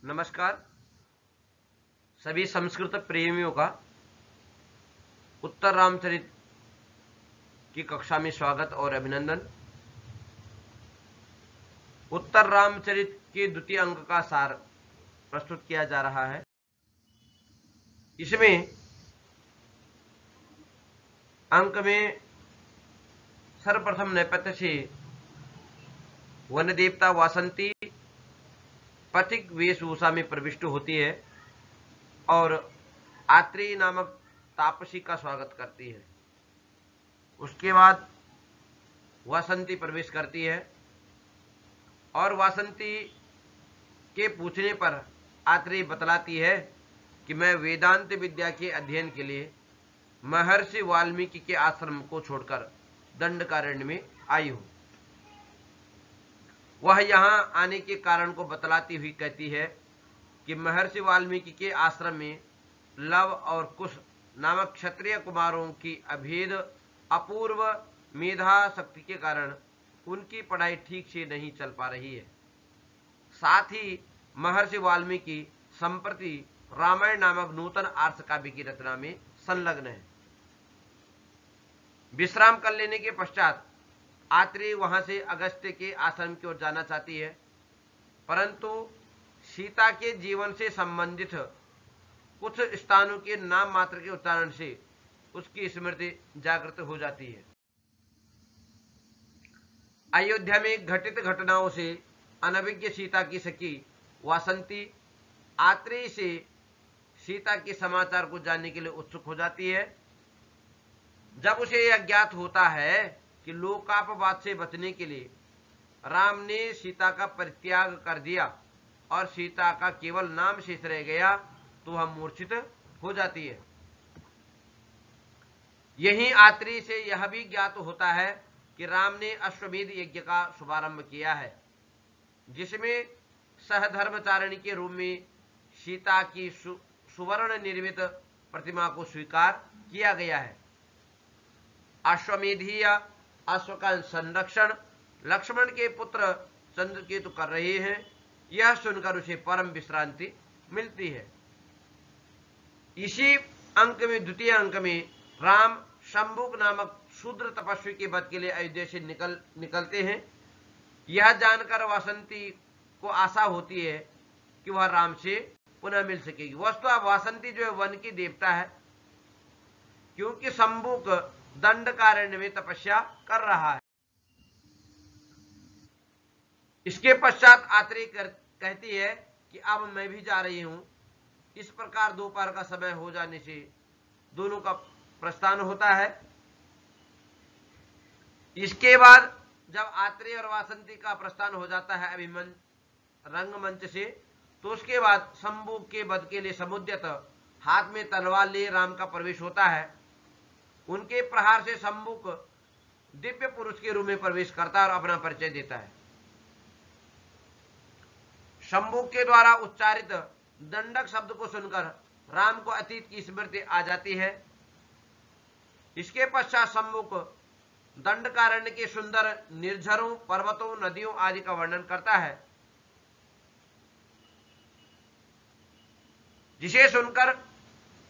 नमस्कार सभी संस्कृत प्रेमियों का उत्तर रामचरित की कक्षा में स्वागत और अभिनंदन। उत्तर रामचरित के द्वितीय अंक का सार प्रस्तुत किया जा रहा है। इसमें अंक में सर्वप्रथम नेपथ्य से वन देवता वासंती पथिक वेशभूषा में प्रविष्ट होती है और आत्रेय नामक तापसी का स्वागत करती है। उसके बाद वासंती प्रवेश करती है और वासंती के पूछने पर आत्रेय बतलाती है कि मैं वेदांत विद्या के अध्ययन के लिए महर्षि वाल्मीकि के आश्रम को छोड़कर दंडकारण्य में आई हूं। वह यहां आने के कारण को बतलाती हुई कहती है कि महर्षि वाल्मीकि के आश्रम में लव और कुश नामक क्षत्रिय कुमारों की अभेद अपूर्व मेधा शक्ति के कारण उनकी पढ़ाई ठीक से नहीं चल पा रही है। साथ ही महर्षि वाल्मीकि संप्रति रामायण नामक नूतन आर्ष काव्य की रचना में संलग्न है। विश्राम कर लेने के पश्चात आत्रेय वहां से अगस्त्य के आश्रम की ओर जाना चाहती है, परंतु सीता के जीवन से संबंधित कुछ स्थानों के नाम मात्र के उच्चारण से उसकी स्मृति जागृत हो जाती है। अयोध्या में घटित घटनाओं से अनभिज्ञ सीता की सखी वासंती आत्रेय से सीता के समाचार को जानने के लिए उत्सुक हो जाती है। जब उसे यह ज्ञात होता है कि लोकापवाद से बचने के लिए राम ने सीता का परित्याग कर दिया और सीता का केवल नाम शेष रह गया, तो वह मूर्छित हो जाती है। यहीं आत्रेय से यह भी ज्ञात होता है कि राम ने अश्वमेध यज्ञ का शुभारंभ किया है, जिसमें सहधर्मचारिणी के रूप में सीता की सुवर्ण निर्मित प्रतिमा को स्वीकार किया गया है। अश्वमेधीय अश्व का संरक्षण लक्ष्मण के पुत्र चंद्रकेतु कर रहे हैं। यह सुनकर उसे परम विश्रांति मिलती है। इसी अंक में द्वितीय अंक में राम शंभुक नामक शूद्र तपस्वी के वध के लिए अयोध्या से निकलते हैं। यह जानकर वासंती को आशा होती है कि वह राम से पुनः मिल सकेगी। वस्तुतः वासंती जो है वन की देवता है, क्योंकि शंभुक दंडकारण्य में तपस्या कर रहा है। इसके पश्चात आत्रेय कहती है कि अब मैं भी जा रही हूं। इस प्रकार दोपहर का समय हो जाने से दोनों का प्रस्थान होता है। इसके बाद जब आत्रेय और वासंती का प्रस्थान हो जाता है रंगमंच से, तो उसके बाद शंभुक के वध के लिए समुद्यत हाथ में तलवार लिए राम का प्रवेश होता है। उनके प्रहार से शंभुक दिव्य पुरुष के रूप में प्रवेश करता है और अपना परिचय देता है। शंभुक के द्वारा उच्चारित दंडक शब्द को सुनकर राम को अतीत की स्मृति आ जाती है। इसके पश्चात शंभुक दंडकारण्य के सुंदर निर्झरों, पर्वतों, नदियों आदि का वर्णन करता है, जिसे सुनकर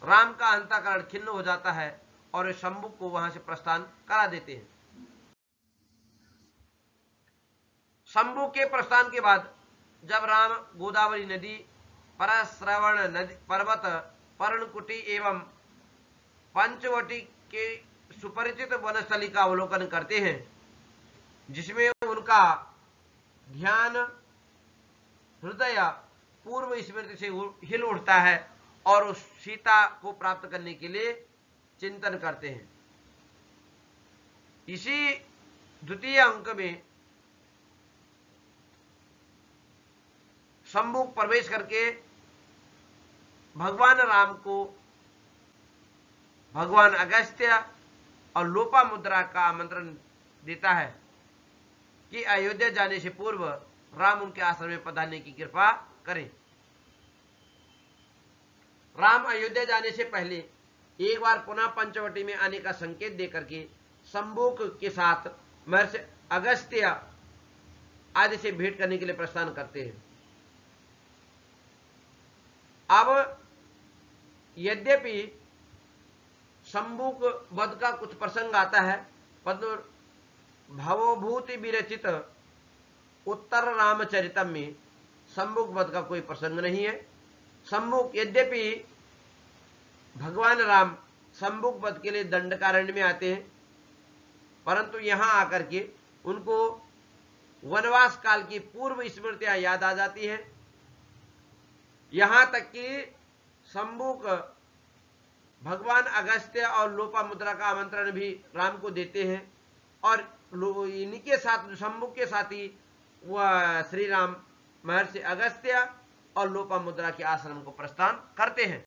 राम का अंतःकरण खिन्न हो जाता है और शंभुक को वहां से प्रस्थान करा देते हैं। शंभुक के प्रस्थान के बाद जब राम गोदावरी नदी, परश्रवण नदी पर्वत, पर्णकुटी एवं पंचवटी के सुपरिचित वनस्थली का अवलोकन करते हैं, जिसमें उनका ध्यान हृदय पूर्व स्मृति से हिल उठता है और उस सीता को प्राप्त करने के लिए चिंतन करते हैं। इसी द्वितीय अंक में शंभुक प्रवेश करके भगवान राम को भगवान अगस्त्य और लोपामुद्रा का आमंत्रण देता है कि अयोध्या जाने से पूर्व राम उनके आश्रम में पधारने की कृपा करें। राम अयोध्या जाने से पहले एक बार पुनः पंचवटी में आने का संकेत देकर के शंभुक के साथ महर्षि अगस्त्य आदि से भेंट करने के लिए प्रस्थान करते हैं। अब यद्यपि शंभुक वध का कुछ प्रसंग आता है, परंतु भवभूति विरचित उत्तर रामचरितम में शंभुक वध का कोई प्रसंग नहीं है। शंभुक, यद्यपि भगवान राम शंभुक वध के लिए दंडकारण्य में आते हैं, परंतु यहां आकर के उनको वनवास काल की पूर्व स्मृतियां याद आ जाती हैं। यहां तक कि शंभुक भगवान अगस्त्य और लोपामुद्रा का आमंत्रण भी राम को देते हैं, और इनके साथ, शंभुक के साथ ही वह श्री राम महर्षि अगस्त्य और लोपामुद्रा के आश्रम को प्रस्थान करते हैं।